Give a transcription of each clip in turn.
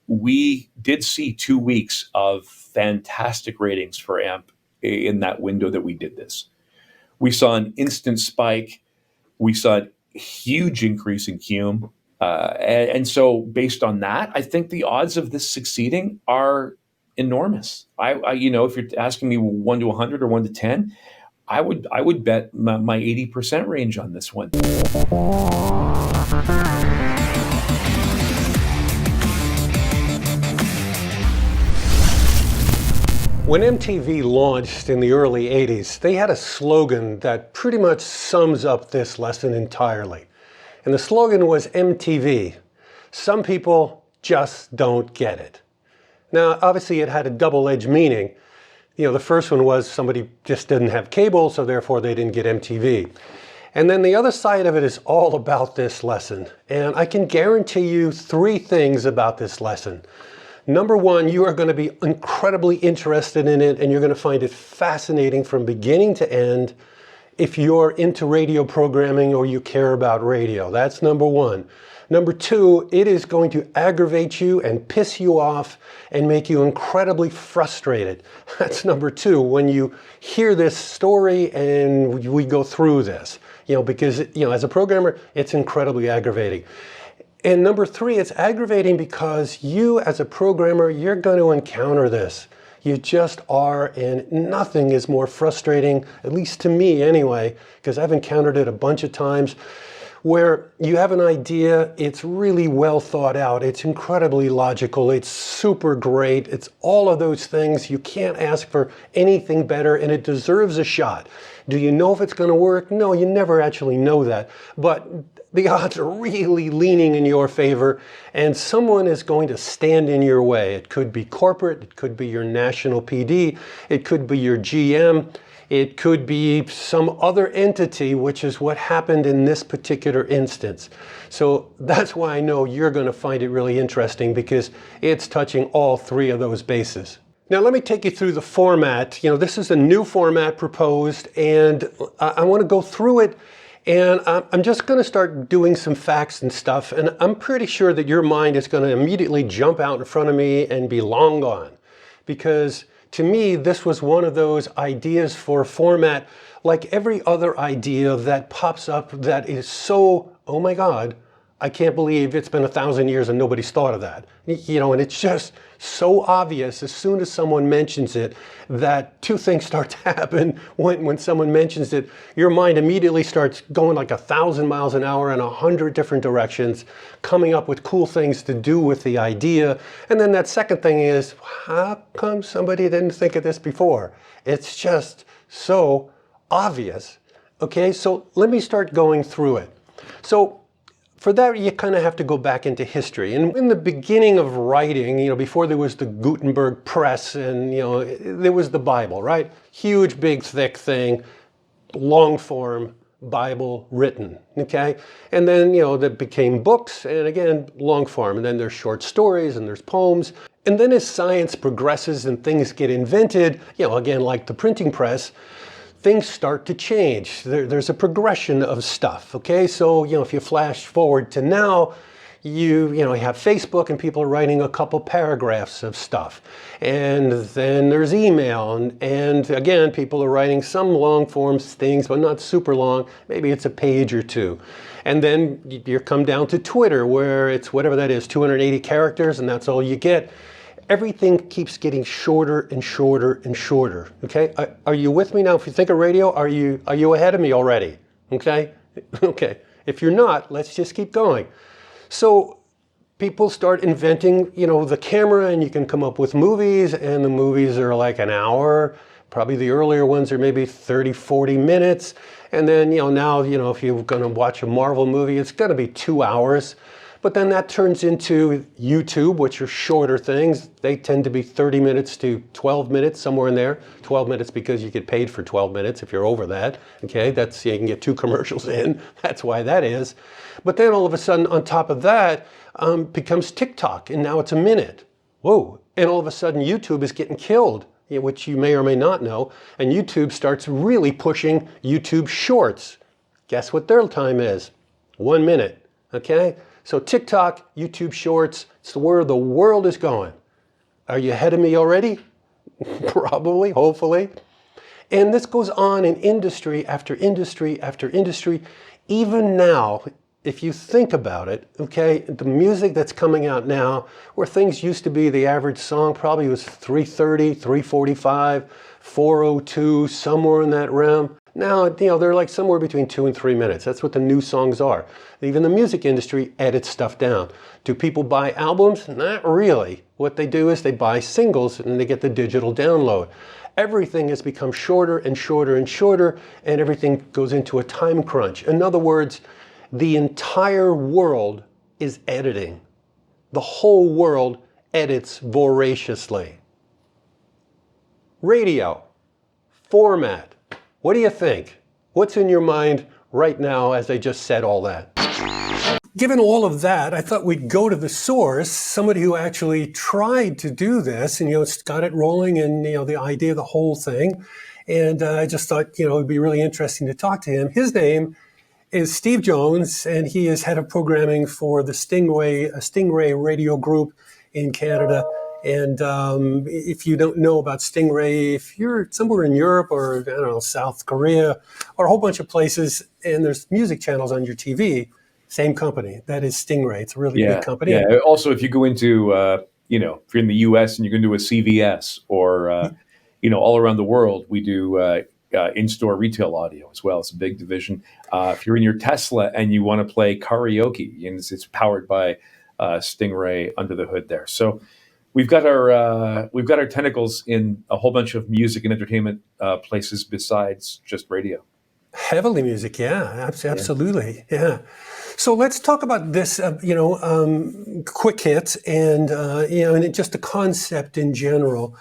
we did see 2 weeks of fantastic ratings for AMP in that window that we did this. We saw an instant spike. We saw a huge increase in Cume. And so based on that, I think the odds of this succeeding are enormous. If you're asking me 1 to 100 or 1 to 10, I would bet my 80% range on this one. When MTV launched in the early 80s, they had a slogan that pretty much sums up this lesson entirely. And the slogan was MTV. Some people just don't get it. Now, obviously it had a double-edged meaning. The first one was somebody just didn't have cable, so therefore they didn't get MTV. And then the other side of it is all about this lesson. And I can guarantee you 3 things about this lesson. Number 1, you are going to be incredibly interested in it, and you're going to find it fascinating from beginning to end if you're into radio programming or you care about radio. That's number 1. Number 2, it is going to aggravate you and piss you off and make you incredibly frustrated. That's number 2, when you hear this story and we go through this, because, as a programmer, it's incredibly aggravating. And number 3, it's aggravating because you as a programmer, you're going to encounter this. You just are, and nothing is more frustrating, at least to me anyway, because I've encountered it a bunch of times, where you have an idea, it's really well thought out, it's incredibly logical, it's super great, it's all of those things. You can't ask for anything better, and it deserves a shot. Do you know if it's going to work? No, you never actually know that. But the odds are really leaning in your favor, and someone is going to stand in your way. It could be corporate, it could be your national PD, it could be your GM, it could be some other entity, which is what happened in this particular instance. So that's why I know you're going to find it really interesting, because it's touching all 3 of those bases. Now let me take you through the format. This is a new format proposed, and I want to go through it. And I'm just going to start doing some facts and stuff, and I'm pretty sure that your mind is going to immediately jump out in front of me and be long gone. Because to me, this was one of those ideas for a format like every other idea that pops up that is so, oh my God, I can't believe it's been 1,000 years and nobody's thought of that. And it's just so obvious as soon as someone mentions it that 2 things start to happen when someone mentions it. Your mind immediately starts going like 1,000 miles an hour in 100 different directions, coming up with cool things to do with the idea. And then that second thing is, how come somebody didn't think of this before? It's just so obvious. Okay, so let me start going through it. So for that, you kind of have to go back into history. And in the beginning of writing, before there was the Gutenberg press and, there was the Bible, right? Huge, big, thick thing, long form Bible written, okay? And then, that became books, and again, long form. And then there's short stories and there's poems. And then as science progresses and things get invented, again, like the printing press, things start to change. There's a progression of stuff, okay? So, if you flash forward to now, you have Facebook and people are writing a couple paragraphs of stuff. And then there's email, and again, people are writing some long form things, but not super long. Maybe it's a page or 2. And then you come down to Twitter, where it's whatever that is, 280 characters, and that's all you get. Everything keeps getting shorter and shorter and shorter, okay? Are you with me now? If you think of radio, are you ahead of me already, okay? Okay, if you're not, let's just keep going. So people start inventing, the camera, and you can come up with movies, and the movies are like an hour. Probably the earlier ones are maybe 30, 40 minutes. And then, now, if you're gonna watch a Marvel movie, it's gonna be 2 hours. But then that turns into YouTube, which are shorter things. They tend to be 30 minutes to 12 minutes, somewhere in there. 12 minutes because you get paid for 12 minutes if you're over that. Okay, you can get 2 commercials in. That's why that is. But then all of a sudden, on top of that, becomes TikTok, and now it's a minute. Whoa, and all of a sudden YouTube is getting killed, which you may or may not know. And YouTube starts really pushing YouTube Shorts. Guess what their time is? 1 minute, okay? So TikTok, YouTube Shorts, It's where the world is going. Are you ahead of me already? Probably, hopefully. And this goes on in industry after industry after industry. Even now, if you think about it, okay, the music that's coming out now, where things used to be the average song probably was 330, 345, 402, somewhere in that realm. Now, they're like somewhere between 2 and 3 minutes. That's what the new songs are. Even the music industry edits stuff down. Do people buy albums? Not really. What they do is they buy singles and they get the digital download. Everything has become shorter and shorter and shorter, and everything goes into a time crunch. In other words, the entire world is editing. The whole world edits voraciously. Radio, format. What do you think? What's in your mind right now as I just said all that? Given all of that, I thought we'd go to the source, somebody who actually tried to do this and, got it rolling and, the idea of the whole thing. And I just thought, it'd be really interesting to talk to him. His name is Steve Jones, and he is head of programming for the Stingray radio group in Canada. And if you don't know about Stingray, if you're somewhere in Europe or, I don't know, South Korea or a whole bunch of places, and there's music channels on your TV, same company. That is Stingray. It's a really big company. Yeah. Also, if you go into, if you're in the U.S. and you're going to do a CVS or, all around the world, we do in-store retail audio as well. It's a big division. If you're in your Tesla and you want to play karaoke, and it's powered by Stingray under the hood there. So we've got our tentacles in a whole bunch of music and entertainment places besides just radio. Heavily music, yeah, absolutely, yeah. So let's talk about this, quick hits and and just the concept in general.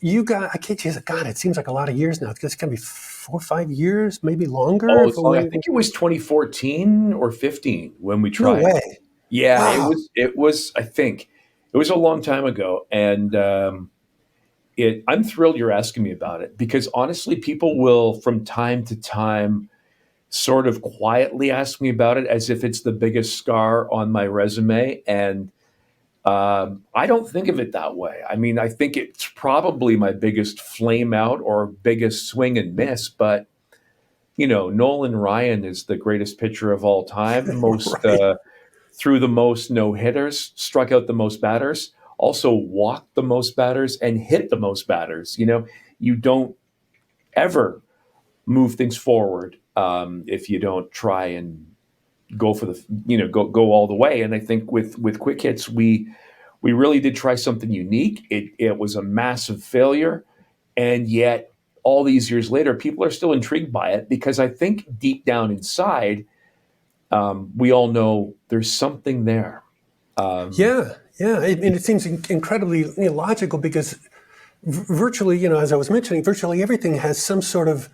It seems like a lot of years now. It's going to be 4 or 5 years, maybe longer. Oh, I think it was 2014 or 15 when we tried. No way. Yeah, Wow. It was. I think it was a long time ago, and I'm thrilled you're asking me about it because honestly, people will from time to time sort of quietly ask me about it as if it's the biggest scar on my resume, and I don't think of it that way. I mean, I think it's probably my biggest flame out or biggest swing and miss, but Nolan Ryan is the greatest pitcher of all time, Right. threw the most no hitters, struck out the most batters, also walked the most batters and hit the most batters. You don't ever move things forward if you don't try and go for the go all the way. And I think with quick hits, we really did try something unique. It was a massive failure, and yet all these years later, people are still intrigued by it because I think deep down inside, we all know there's something there. Yeah. It seems incredibly logical because virtually, as I was mentioning, virtually everything has some sort of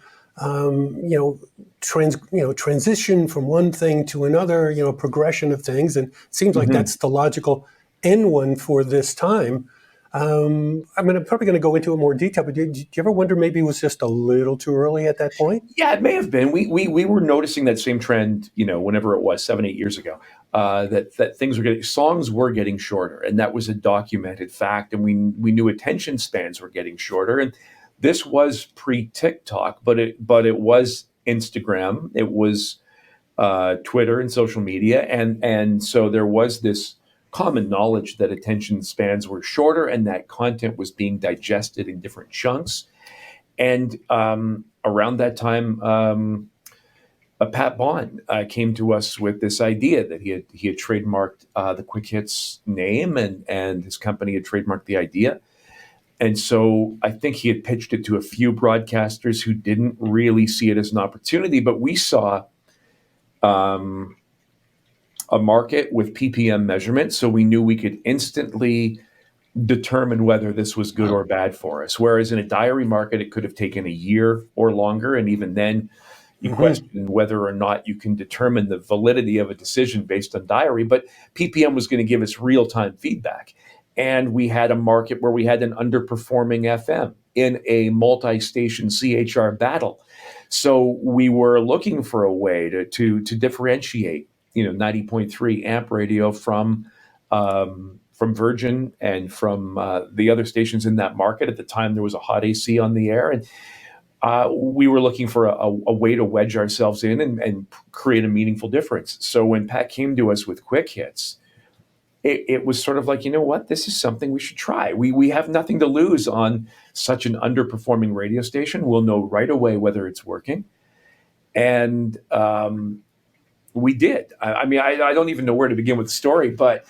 transition from one thing to another, progression of things, and it seems like Mhm. that's the logical end one for this time. I'm probably going to go into it more detail, but did you ever wonder maybe it was just a little too early at that point? Yeah, it may have been. We were noticing that same trend, whenever it was 7, 8 years ago, that songs were getting shorter, and that was a documented fact. And we knew attention spans were getting shorter. And this was pre TikTok, but it was Instagram, it was Twitter and social media, and so there was this common knowledge that attention spans were shorter and that content was being digested in different chunks. And around that time, Pat Bond came to us with this idea that he had trademarked the Quick Hits name, and his company had trademarked the idea. And so I think he had pitched it to a few broadcasters who didn't really see it as an opportunity, but we saw a market with PPM measurement, so we knew we could instantly determine whether this was good or bad for us. Whereas in a diary market, it could have taken a year or longer. And even then, you question whether or not you can determine the validity of a decision based on diary. But PPM was going to give us real-time feedback. And we had a market where we had an underperforming FM in a multi-station CHR battle. So we were looking for a way to differentiate, 90.3 amp radio from from Virgin and from the other stations in that market. At the time, there was a hot AC on the air, and we were looking for a way to wedge ourselves in and create a meaningful difference. So when Pat came to us with quick hits, it was sort of like, you know what, this is something we should try. We have nothing to lose on such an underperforming radio station. We'll know right away whether it's working. And we did. I mean, I don't even know where to begin with the story, but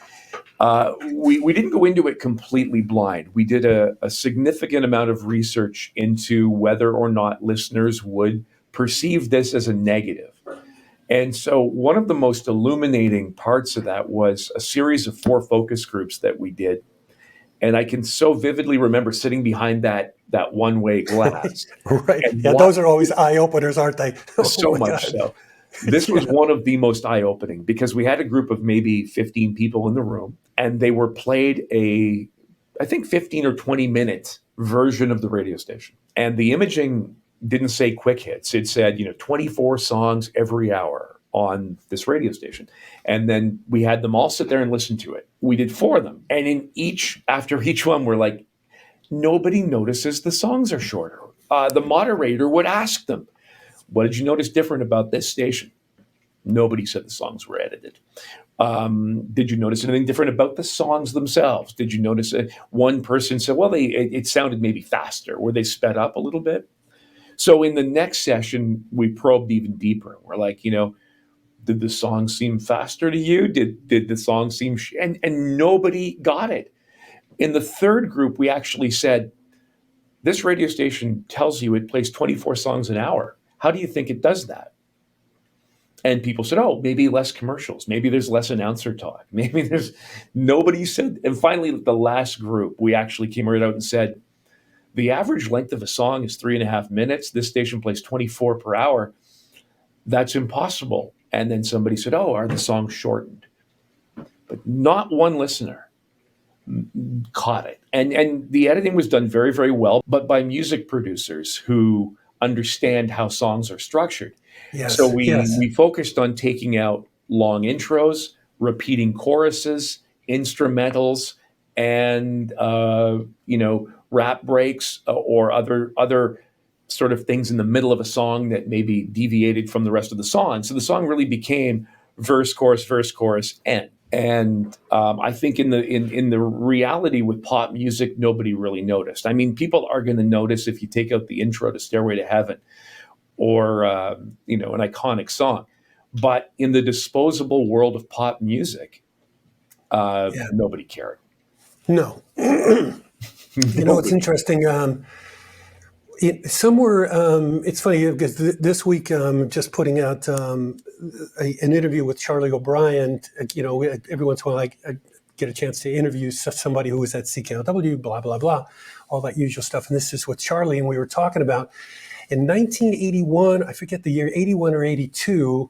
we didn't go into it completely blind. We did a significant amount of research into whether or not listeners would perceive this as a negative. And so one of the most illuminating parts of that was a series of 4 focus groups that we did. And I can so vividly remember sitting behind that one-way glass. Right. Yeah, those are always eye-openers, aren't they? So much so. This was one of the most eye-opening because we had a group of maybe 15 people in the room, and they were played I think 15 or 20-minute version of the radio station. And the imaging didn't say quick hits. It said, 24 songs every hour on this radio station. And then we had them all sit there and listen to it. We did 4 of them. And after each one, we're like, nobody notices the songs are shorter. The moderator would ask them, what did you notice different about this station? Nobody said the songs were edited. Did you notice anything different about the songs themselves? Did you notice one person said, well, it sounded maybe faster. Were they sped up a little bit? So in the next session, we probed even deeper. We're like, did the song seem faster to you? Did the song seem... And nobody got it. In the third group, we actually said, this radio station tells you it plays 24 songs an hour. How do you think it does that? And people said, oh, maybe less commercials. Maybe there's less announcer talk. Nobody said... And finally, the last group, we actually came right out and said, the average length of a song is 3.5 minutes. This station plays 24 per hour. That's impossible. And then somebody said, oh, are the songs shortened? But not one listener caught it. And the editing was done very, very well, but by music producers who understand how songs are structured. Yes. So we focused on taking out long intros, repeating choruses, instrumentals, and rap breaks or other sort of things in the middle of a song that maybe deviated from the rest of the song. So the song really became verse, chorus, end. And I think in the reality with pop music, nobody really noticed. I mean, people are going to notice if you take out the intro to Stairway to Heaven or an iconic song. But in the disposable world of pop music, nobody cared. No. It's interesting. It's funny because this week just putting out an interview with Charlie O'Brien. Every once in a while I get a chance to interview somebody who was at CKLW, blah, blah, blah, all that usual stuff. And this is with Charlie, and we were talking about in 1981, I forget the year, 81 or 82,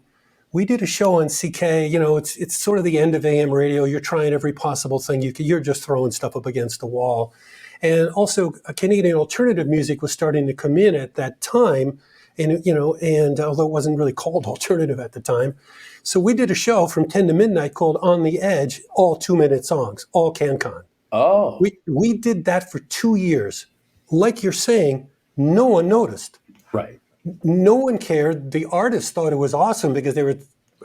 we did a show on CK. It's sort of the end of AM radio. You're trying every possible thing you're just throwing stuff up against the wall. And also Canadian alternative music was starting to come in at that time. And although it wasn't really called alternative at the time. So we did a show from 10 to midnight called On the Edge, all 2-minute songs, all CanCon. Oh. We did that for 2 years. Like you're saying, no one noticed. Right. No one cared. The artists thought it was awesome because they were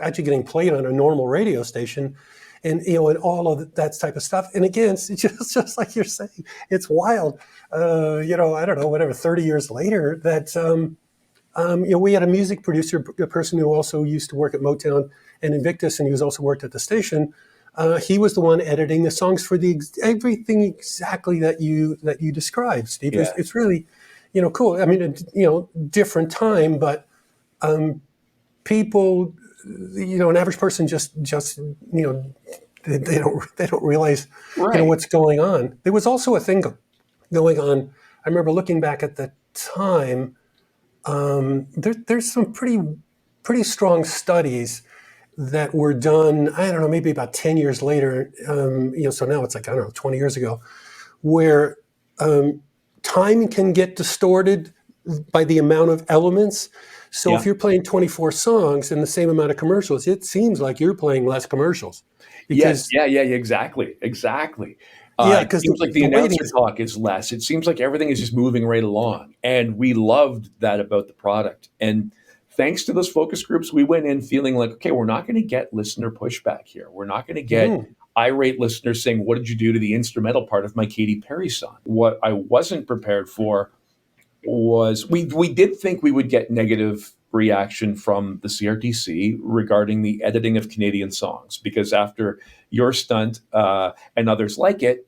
actually getting played on a normal radio station, and and all of that type of stuff. And again, it's just like you're saying, it's wild. I don't know, whatever. 30 years later, that we had a music producer, a person who also used to work at Motown and Invictus, and he was also worked at the station. He was the one editing the songs for everything exactly that you described, Steve. Yeah. It's really, cool. I mean, different time, but people, an average person just they don't realize Right. what's going on. There was also a thing going on. I remember looking back at the time. There's some pretty strong studies that were done, I don't know, maybe about 10 years later, so now it's like, 20 years ago, where time can get distorted by the amount of elements. So if you're playing 24 songs and the same amount of commercials, it seems like you're playing less commercials. Yes, because yeah, exactly, exactly. yeah, It because seems like the the waiting announcer is talk is less. It seems like everything is just moving right along, and we loved that about the product. And thanks to those focus groups, we went in feeling like, okay, we're not going to get listener pushback here. We're not going to get Mhm. irate listeners saying, "What did you do to the instrumental part of my Katy Perry song?" What I wasn't prepared for was we did think we would get negative reaction from the CRTC regarding the editing of Canadian songs because after your stunt and others like it,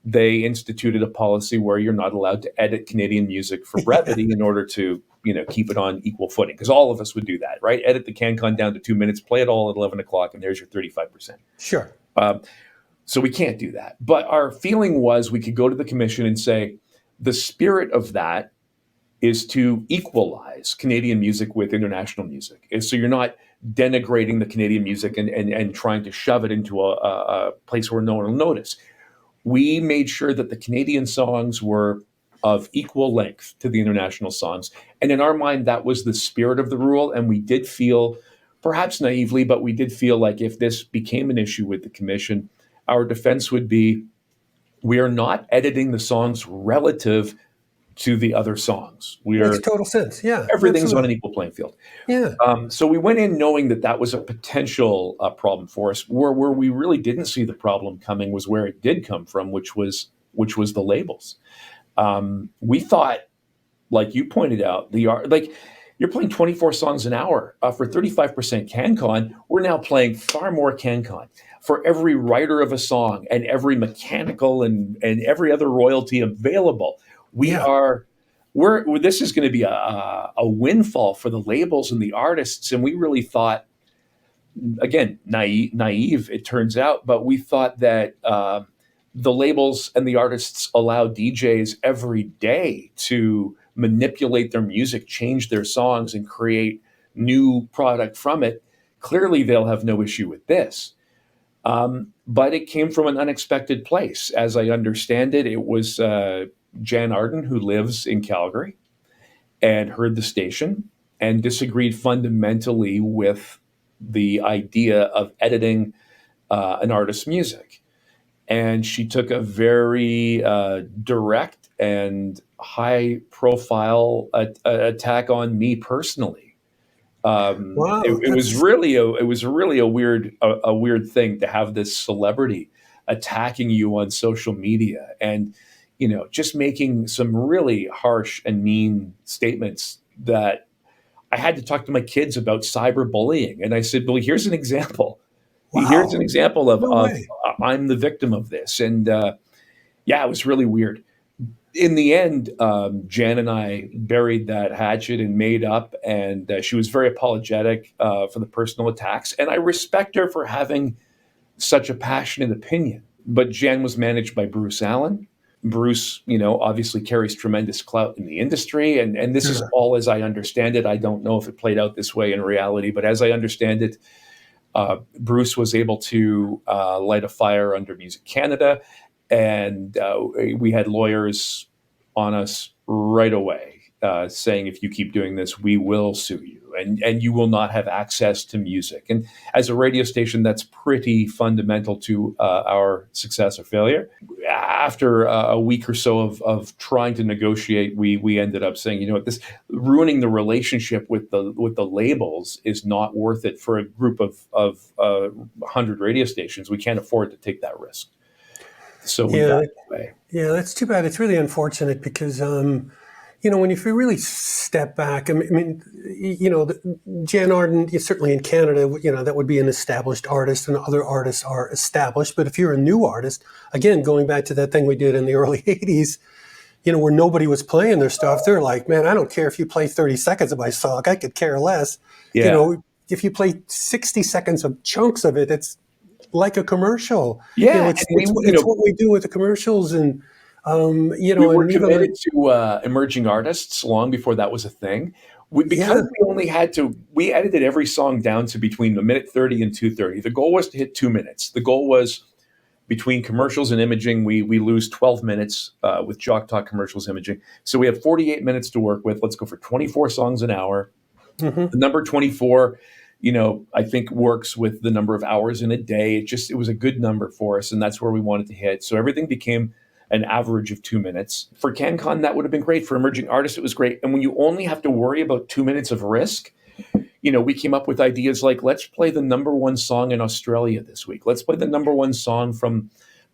they instituted a policy where you're not allowed to edit Canadian music for Yeah, brevity in order to keep it on equal footing because all of us would do that, right? Edit the CanCon down to 2 minutes, play it all at 11 o'clock, and there's your 35%. sure. Um, so we can't do that. But our feeling was we could go to the commission and say the spirit of that is to equalize Canadian music with international music. And so you're not denigrating the Canadian music and trying to shove it into a place where no one will notice. We made sure that the Canadian songs were of equal length to the international songs. And in our mind, that was the spirit of the rule. And we did feel, perhaps naively, but we did feel like if this became an issue with the commission, our defense would be we are not editing the songs relative to the other songs. We Makes are total sense. Yeah, everything's on absolutely. an equal playing field. Yeah. So we went in knowing that that was a potential problem for us. Where we really didn't see the problem coming was where it did come from, which was the labels. We thought, like you pointed out, the art like you're playing 24 songs an hour for 35% CanCon. We're now playing far more CanCon for every writer of a song and every mechanical and every other royalty available. We Yeah. are this is going to be a windfall for the labels and the artists, and we really thought, again, naive it turns out, but we thought that the labels and the artists allow DJs every day to manipulate their music, change their songs, and create new product from it. Clearly, they'll have no issue with this. But it came from an unexpected place. As I understand it, it was Jan Arden, who lives in Calgary, and heard the station and disagreed fundamentally with the idea of editing an artist's music. And she took a very direct and high profile attack on me personally. Wow. It was really a weird thing to have this celebrity attacking you on social media and just making some really harsh and mean statements that I had to talk to my kids about cyberbullying. And I said, well, here's an example. Here's an Wow. example of, No way. I'm the victim of this. And yeah, it was really weird. In the end, Jan and I buried that hatchet and made up. And she was very apologetic for the personal attacks. And I respect her for having such a passionate opinion. But Jan was managed by Bruce Allen. Bruce, obviously carries tremendous clout in the industry. And this is Sure. all as I understand it. I don't know if it played out this way in reality, but as I understand it, Bruce was able to light a fire under Music Canada, and we had lawyers on us right away saying, if you keep doing this, we will sue you, and you will not have access to music. And as a radio station, that's pretty fundamental to our success or failure. After a week or so of trying to negotiate, we ended up saying, you know what, this ruining the relationship with the labels is not worth it for a group of 100 radio stations. We can't afford to take that risk. So we Yeah. backed away. Yeah. That's too bad. It's really unfortunate because, when if you really step back, Jan Arden, certainly in Canada, that would be an established artist and other artists are established. But if you're a new artist, again, going back to that thing we did in the early 80s, where nobody was playing their stuff, they're like, man, I don't care if you play 30 seconds of my song. I could care less. Yeah. If you play 60 seconds of chunks of it, it's like a commercial. Yeah. It's, And we, it's what we do with the commercials and, we were and even committed to emerging artists long before that was a thing. Because yeah, we only had to, we edited every song down to between a minute 30 and 2:30. The goal was to hit 2 minutes. The goal was between commercials and imaging, we lose 12 minutes with Jock Talk commercials imaging. So we have 48 minutes to work with. Let's go for 24 songs an hour. hmm The number 24 I think works with the number of hours in a day. It was a good number for us, and that's where we wanted to hit. So everything became an average of 2 minutes. For CanCon, that would have been great. For emerging artists, it was great. And when you only have to worry about 2 minutes of risk, we came up with ideas like, let's play the number one song in Australia this week. Let's play the number one song from,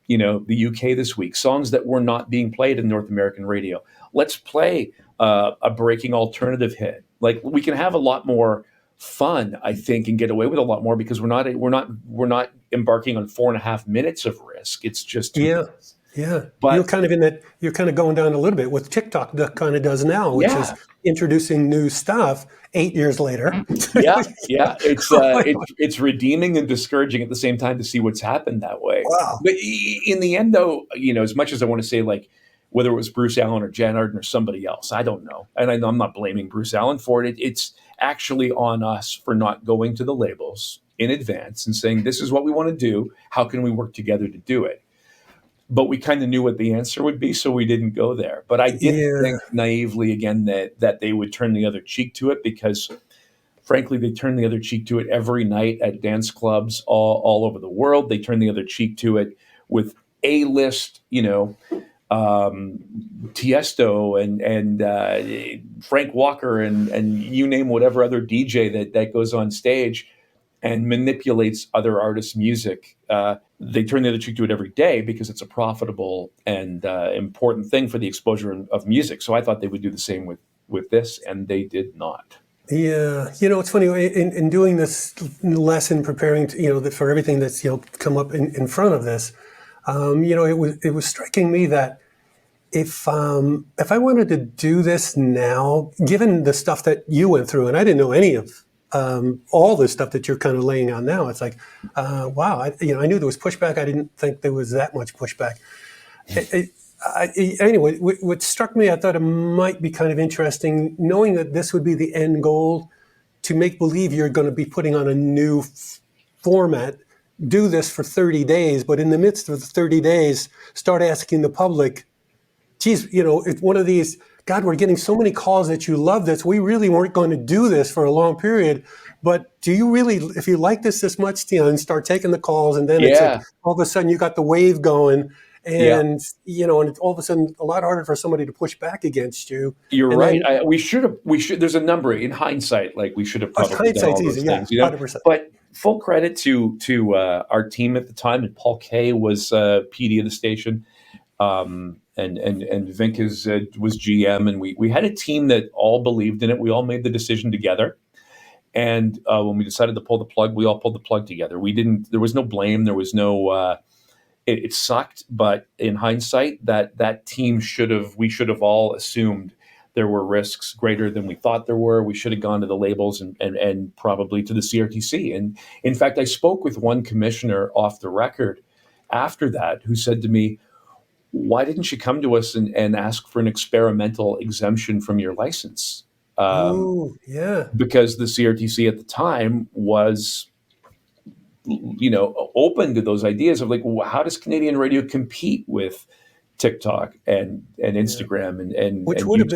the UK this week, songs that were not being played in North American radio. Let's play a breaking alternative hit. Like, we can have a lot more fun, I think, and get away with a lot more because we're not embarking on 4.5 minutes of risk. It's just 2 minutes. Yeah. But You're kind of going down a little bit what TikTok kind of does now, which is introducing new stuff 8 years later. Yeah. It's redeeming and discouraging at the same time to see what's happened that way. Wow. But in the end, though, as much as I want to say, like, whether it was Bruce Allen or Jan Arden or somebody else, I don't know. And I'm not blaming Bruce Allen for it. It's actually on us for not going to the labels in advance and saying, this is what we want to do. How can we work together to do it? But we kind of knew what the answer would be, so we didn't go there. But I did think naively, again, that they would turn the other cheek to it because, frankly, they turn the other cheek to it every night at dance clubs all over the world. They turn the other cheek to it with A-list, Tiesto and Frank Walker and you name whatever other DJ that goes on stage and manipulates other artists' music. They turn the other cheek to it every day because it's a profitable and important thing for the exposure of music. So I thought they would do the same with this, and they did not. Yeah, it's funny in doing this lesson, preparing for everything that's come up in front of this. It was striking me that if I wanted to do this now, given the stuff that you went through, and I didn't know any of all the stuff that you're kind of laying on now, it's like, wow, I knew there was pushback. I didn't think there was that much pushback. Anyway, what struck me, I thought it might be kind of interesting, knowing that this would be the end goal, to make believe you're going to be putting on a new format, do this for 30 days, but in the midst of the 30 days, start asking the public, geez, it's one of these, God, we're getting so many calls that you love this. We really weren't going to do this for a long period. But do you really, if you like this much, and start taking the calls, and then it's like, all of a sudden you got the wave going, and and it's all of a sudden a lot harder for somebody to push back against you. You're right. We should. There's a number in hindsight, like we should have probably done all those things. 100%. But full credit to our team at the time, and Paul Kay was PD of the station. And Vink was GM, and we had a team that all believed in it. We all made the decision together, and when we decided to pull the plug, we all pulled the plug together. There was no blame. There was no. It sucked, but in hindsight, that team we should have all assumed there were risks greater than we thought there were. We should have gone to the labels and probably to the CRTC. And in fact, I spoke with one commissioner off the record after that who said to me, why didn't you come to us and ask for an experimental exemption from your license? Because the CRTC at the time was, open to those ideas of like, how does Canadian radio compete with TikTok and Instagram and which would have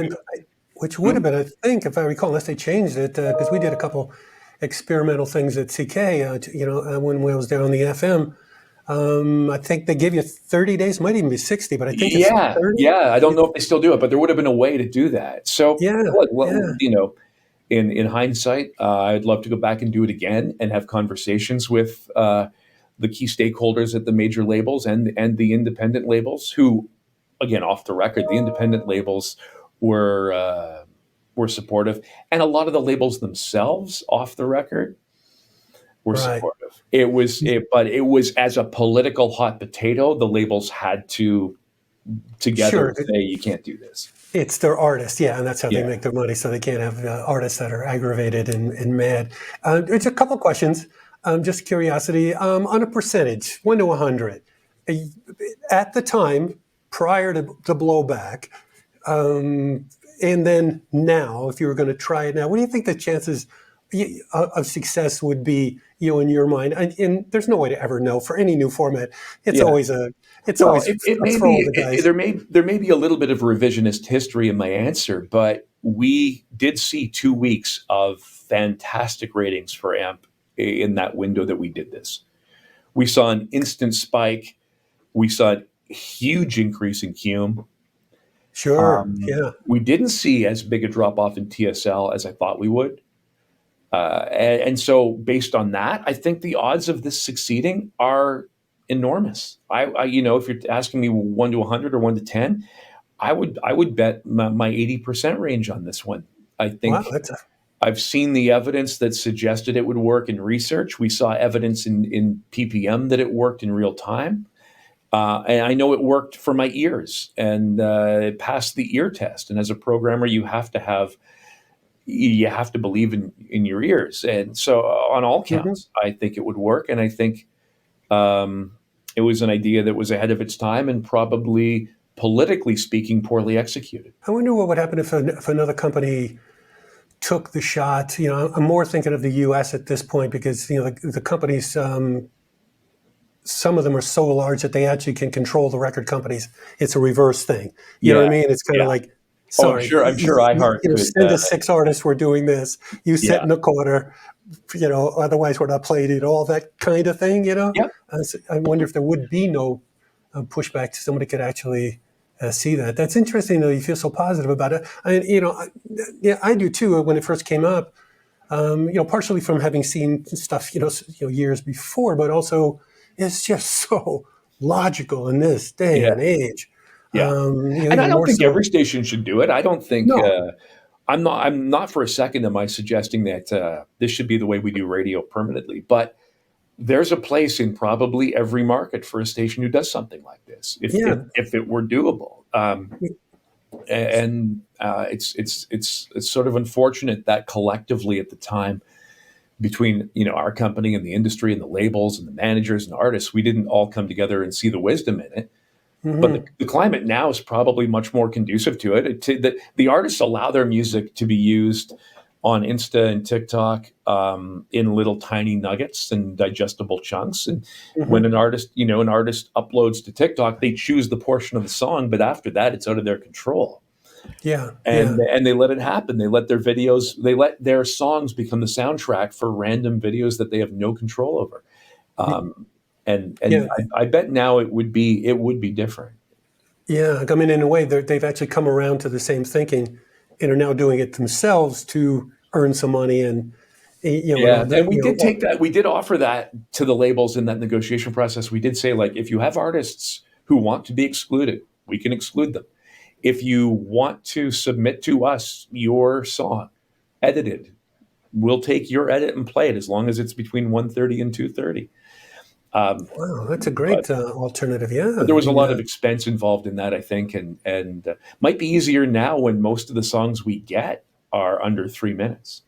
been, I think, if I recall, unless they changed it, because we did a couple experimental things at CK, when I was down on the FM. I think they give you 30 days, might even be 60, but I think it's 30. Yeah. I don't know if they still do it, but there would have been a way to do that. So, in hindsight, I'd love to go back and do it again and have conversations with the key stakeholders at the major labels and the independent labels who, again, off the record, the independent labels were supportive. And a lot of the labels themselves, off the record, were supportive. But it was as a political hot potato, the labels had to together say, you can't do this. It's their artists, and that's how they make their money, so they can't have artists that are aggravated and mad. There's a couple questions, just curiosity. On a percentage, 1 to 100, at the time, prior to the blowback, and then now, if you were going to try it now, what do you think the chances of success would be, in your mind? And there's no way to ever know for any new format. It's Yeah. always a it's Well, always it a may throw of be the dice. there may be a little bit of revisionist history in my answer, but we did see 2 weeks of fantastic ratings for AMP in that window that we did this. We saw an instant spike. We saw a huge increase in Cume. Sure, yeah. We didn't see as big a drop off in TSL as I thought we would. And so, based on that, I think the odds of this succeeding are enormous. If you're asking me 1 to 100 or 1 to 10, I would bet my 80% range on this one. I Wow, think that's I've seen the evidence that suggested it would work in research. We saw evidence in PPM that it worked in real time. And I know it worked for my ears, and it passed the ear test. And as a programmer, you have to believe in your ears. And so, on all mhm. counts, I think it would work. And I think um, it was an idea that was ahead of its time and probably, politically speaking, poorly executed. I wonder what would happen if another company took the shot. I'm more thinking of the U.S. at this point because the companies, some of them are so large that they actually can control the record companies. It's a reverse thing. You know what Yeah, I mean? It's kind of yeah. like, Oh, I'm sorry, sure. I'm sure iHeart could. send us 6 artists. We're doing this. You sit Yeah, in the corner. Otherwise we're not playing it. All that kind of thing. yeah. I wonder if there would be no pushback. Somebody could actually see that. That's interesting, though. You feel so positive about it. Yeah, I do too. When it first came up, partially from having seen stuff, years before, but also it's just so logical in this day Yeah, and age. yeah. And I Even don't more think so. every station should do it. I don't think. No. I'm not for a second am I suggesting that this should be the way we do radio permanently. But there's a place in probably every market for a station who does something like this, Yeah. if it were doable. And it's sort of unfortunate that collectively at the time, between our company and the industry and the labels and the managers and artists, we didn't all come together and see the wisdom in it. But the, Hmm. the climate now is probably much more conducive to it. The artists allow their music to be used on Insta and TikTok, in little tiny nuggets and digestible chunks. And when Hmm. an artist uploads to TikTok, they choose the portion of the song, but after that, it's out of their control. Yeah. And Yeah. and they let it happen. They let their songs become the soundtrack for random videos that they have no control over. Um, and Yeah. I bet now it would be different. Yeah. I mean, in a way, they've actually come around to the same thinking and are now doing it themselves to earn some money and, and Yeah, all that. and we did take that. We did offer that to the labels in that negotiation process. We did say, like, if you have artists who want to be excluded, we can exclude them. If you want to submit to us your song edited, we'll take your edit and play it as long as it's between 1:30 and 2:30. Um, Wow, that's a but great alternative. Yeah. but there I was a mean, lot of expense involved in that, I think, and might be easier now when most of the songs we get are under 3 minutes.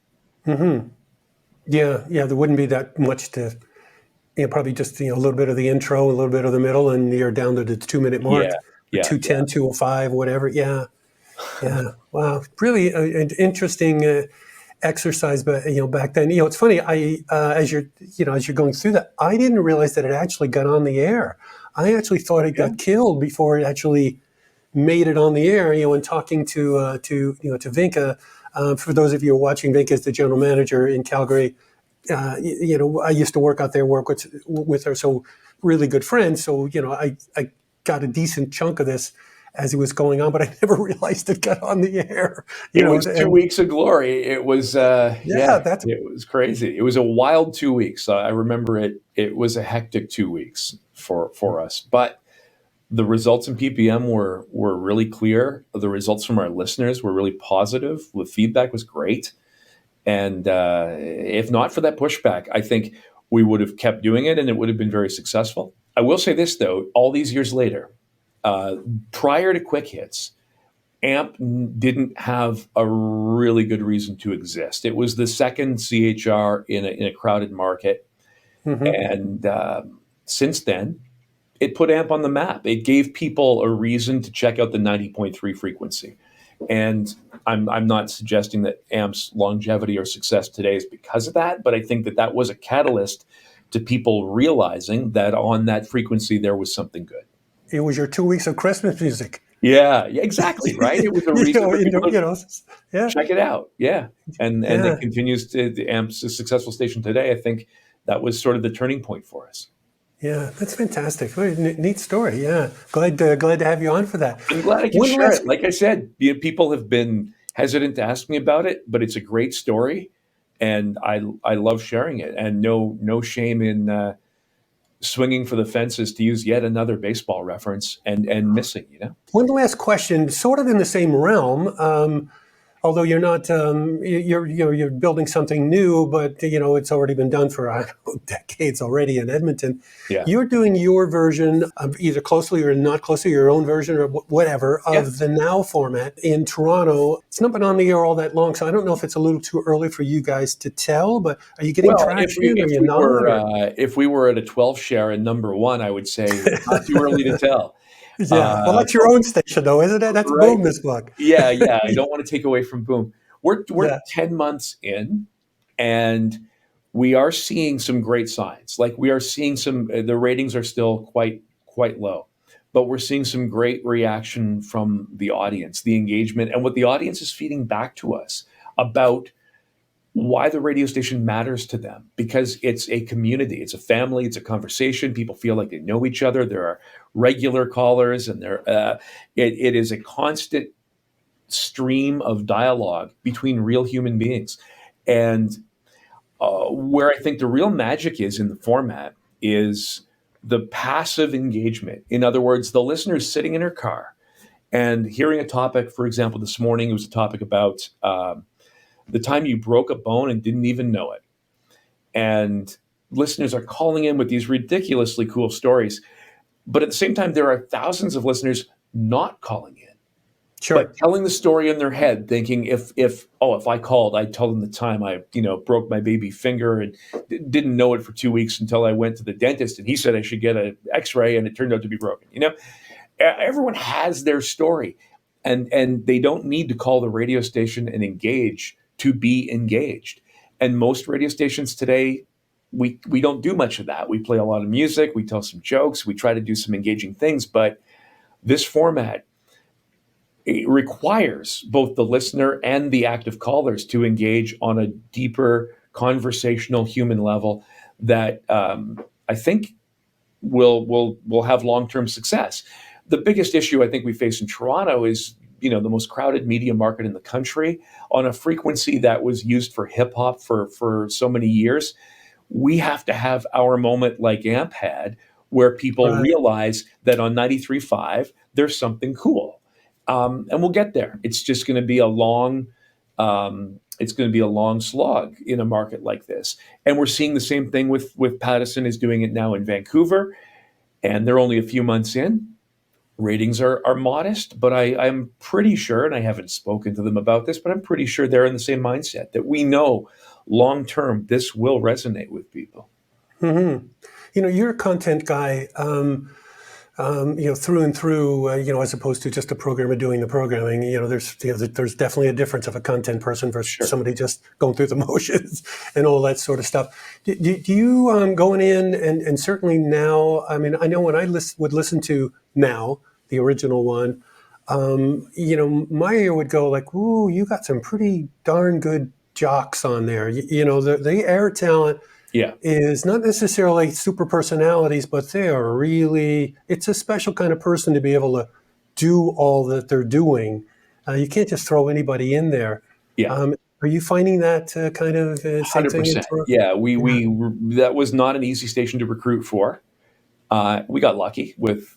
mhm. Yeah. Yeah. There wouldn't be that much to, probably just, a little bit of the intro, a little bit of the middle, and you're down to the 2 minute Yeah, mark, or yeah, yeah. 2:10, 2:05, whatever. Yeah. Yeah. Wow. Really an interesting exercise. But, back then, it's funny. As you're going through that, I didn't realize that it actually got on the air. I actually thought it Yeah. got killed before it actually made it on the air. And talking to Vinka, for those of you who are watching, Vinka is the general manager in Calgary. I used to work out there, work with her, so really good friends. So I got a decent chunk of this as it was going on, but I never realized it got on the air. It was two And weeks of glory. It was, yeah, yeah, that's it was crazy. It was a wild 2 weeks. I remember it. It was a hectic 2 weeks for us, but the results in PPM were really clear. The results from our listeners were really positive. The feedback was great, and if not for that pushback, I think we would have kept doing it, and it would have been very successful. I will say this though: all these years later, uh, prior to Quick Hits, AMP didn't have a really good reason to exist. It was the second CHR in a crowded market. mhm. And since then, it put AMP on the map. It gave people a reason to check out the 90.3 frequency. And I'm not suggesting that AMP's longevity or success today is because of that, but I think that that was a catalyst to people realizing that on that frequency there was something good. It was your 2 weeks of Christmas music. Yeah, yeah, exactly, right? It was a reason for people to Yeah, check it out. Yeah. And it yeah, continues to the AMP's a successful station today. I think that was sort of the turning point for us. yeah. That's fantastic. Very neat story. Yeah, glad to have you on for that. I'm glad I can One share last it. Like I said, people have been hesitant to ask me about it, but it's a great story, and I love sharing it. And no shame in swinging for the fences, to use yet another baseball reference, and missing. One last question, sort of in the same realm. Although you're not, you're building something new, but it's already been done for I don't know, decades already in Edmonton. Yeah, You're doing your version of either closely or not closely, your own version or whatever yeah. of the Now format in Toronto. It's not been on the air all that long, so I don't know if it's a little too early for you guys to tell. But are you getting Well, if traction? we Are if you we not? were Or if we were at a 12 share in number one, I would say not too early to tell. yeah, well, that's your But own station, though, isn't it? That's right, Boom this book. yeah, yeah. I don't want to take away from Boom. We're Yeah. 10 months in, and we are seeing some great signs. Like we are seeing the ratings are still quite low, but we're seeing some great reaction from the audience, the engagement, and what the audience is feeding back to us about why the radio station matters to them, because it's a community, it's a family, it's a conversation. People feel like they know each other. There are regular callers, and it is a constant stream of dialogue between real human beings. And where I think the real magic is in the format is the passive engagement. In other words, the listener is sitting in her car and hearing a topic. For example, this morning it was a topic about the time you broke a bone and didn't even know it. And listeners are calling in with these ridiculously cool stories. But at the same time, there are thousands of listeners not calling in, Sure. but telling the story in their head, thinking if I called, I'd tell them the time I broke my baby finger and didn't know it for 2 weeks until I went to the dentist and he said I should get an X-ray and it turned out to be broken. Everyone has their story, and they don't need to call the radio station and engage to be engaged. And most radio stations today, we don't do much of that. We play a lot of music, we tell some jokes, we try to do some engaging things, but this format, it requires both the listener and the active callers to engage on a deeper conversational human level that I think will have long-term success. The biggest issue I think we face in Toronto is the most crowded media market in the country on a frequency that was used for hip hop for so many years. We have to have our moment like AMP had, where people Right. realize that on 93.5 there's something cool, and we'll get there. It's just going to be a long slog in a market like this, and we're seeing the same thing with Pattison is doing it now in Vancouver, and they're only a few months in. Ratings are modest, but I'm pretty sure, and I haven't spoken to them about this, but I'm pretty sure they're in the same mindset that we know long term this will resonate with people. Mm-hmm. You're a content guy, through and through. As opposed to just a programmer doing the programming. There's definitely a difference of a content person versus Sure. somebody just going through the motions and all that sort of stuff. Do you going in and certainly now? I mean, I know when I would listen to Now, the original one, my ear would go like, "Ooh, you got some pretty darn good jocks on there." The air talent Yeah. is not necessarily super personalities, but they are really, it's a special kind of person to be able to do all that they're doing. You can't just throw anybody in there. Yeah. Are you finding that kind of same thing in 100%. Toronto? Yeah. Yeah. We that was not an easy station to recruit for. We got lucky with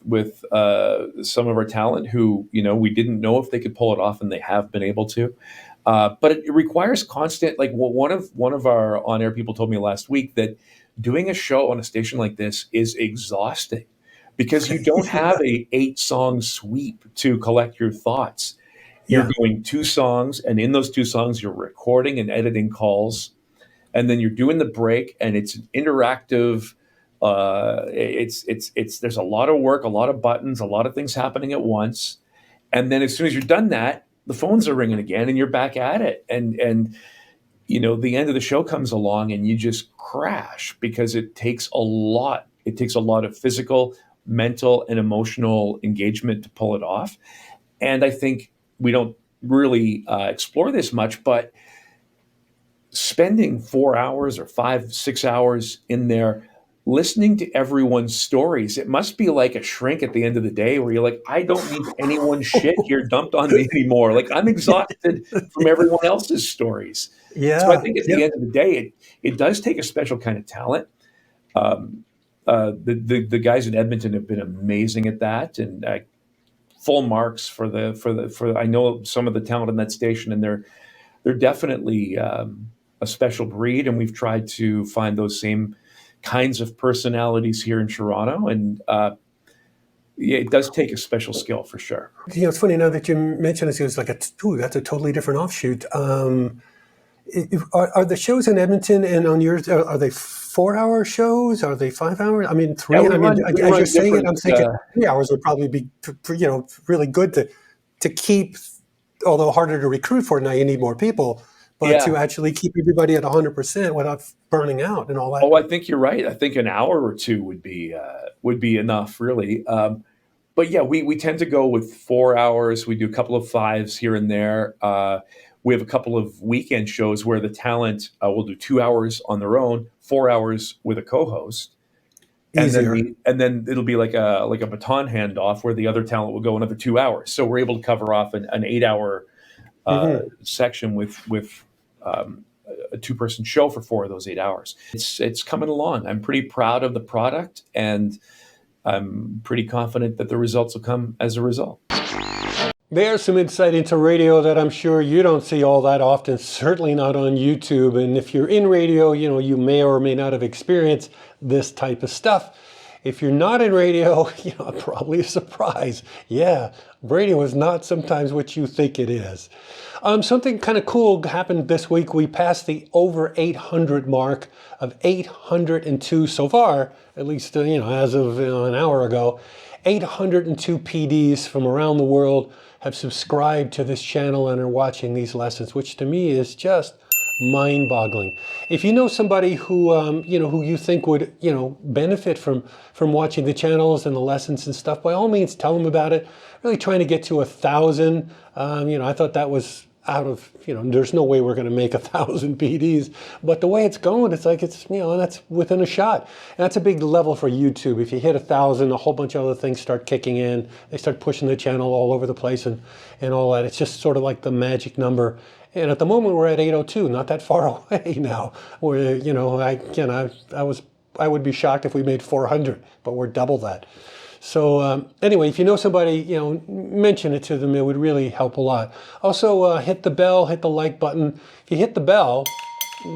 some of our talent who we didn't know if they could pull it off, and they have been able to. But it requires constant. Like one of our on air people told me last week that doing a show on a station like this is exhausting because you don't have a 8-song sweep to collect your thoughts. You're Yeah. going 2 songs, and in those 2 songs, you're recording and editing calls, and then you're doing the break, and it's an interactive. It's there's a lot of work, a lot of buttons, a lot of things happening at once, and then as soon as you're done that, the phones are ringing again, and you're back at it. And the end of the show comes along, and you just crash because it takes a lot. It takes a lot of physical, mental, and emotional engagement to pull it off. And I think we don't really explore this much, but spending 4 hours or 5, 6 hours in there listening to everyone's stories, it must be like a shrink at the end of the day where you're like, I don't need anyone's shit here dumped on me anymore. Like, I'm exhausted from everyone else's stories. So I Yeah. think at the Yep. end of the day, it does take a special kind of talent. The guys in Edmonton have been amazing at that, and full marks for I know some of the talent in that station, and they're definitely a special breed, and we've tried to find those same kinds of personalities here in Toronto, and yeah, it does take a special skill for sure. It's funny now that you mention it. It's like, that's a totally different offshoot. Are the shows in Edmonton and on yours, are they 4-hour shows? Are they 5 hours? I mean, three. Yeah, I mean, we as run you're saying it, I'm different. thinking 3 hours would probably be, really good to keep. Although harder to recruit for now, you need more people, but Yeah. to actually keep everybody at 100% without burning out and all that. Oh, I think you're right. I think an hour or two would be enough, really. But yeah, we tend to go with 4 hours. We do a couple of fives here and there. We have a couple of weekend shows where the talent will do 2 hours on their own, 4 hours with a co-host, and Easier. then it'll be like a baton handoff where the other talent will go another 2 hours. So we're able to cover off an 8 hour section with a two-person show for 4 of those 8 hours. It's coming along. I'm pretty proud of the product, and I'm pretty confident that the results will come as a result. There's some insight into radio that I'm sure you don't see all that often, certainly not on YouTube. And if you're in radio, you may or may not have experienced this type of stuff. If you're not in radio, probably a surprise. Yeah, radio is not sometimes what you think it is. Something kind of cool happened this week. We passed the over 800 mark of 802 so far, at least as of an hour ago. 802 PDs from around the world have subscribed to this channel and are watching these lessons, which to me is just mind-boggling. If you know somebody who who you think would benefit from watching the channels and the lessons and stuff, by all means tell them about it. Really trying to get to 1,000. I thought that was out of, there's no way we're going to make 1,000 PDs, but the way it's going, it's like that's within a shot. And that's a big level for YouTube. If you hit 1,000, a whole bunch of other things start kicking in. They start pushing the channel all over the place and all that. It's just sort of like the magic number. And at the moment we're at 802, not that far away now. Where I would be shocked if we made 400, but we're double that. So anyway, if you know somebody, mention it to them. It would really help a lot. Also, hit the bell, hit the like button. If you hit the bell,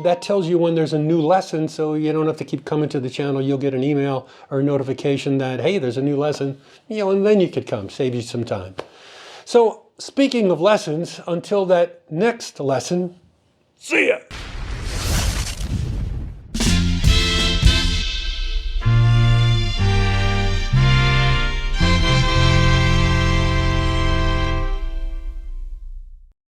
that tells you when there's a new lesson, so you don't have to keep coming to the channel. You'll get an email or a notification that, hey, there's a new lesson, and then you could come, save you some time. So speaking of lessons, until that next lesson, see ya.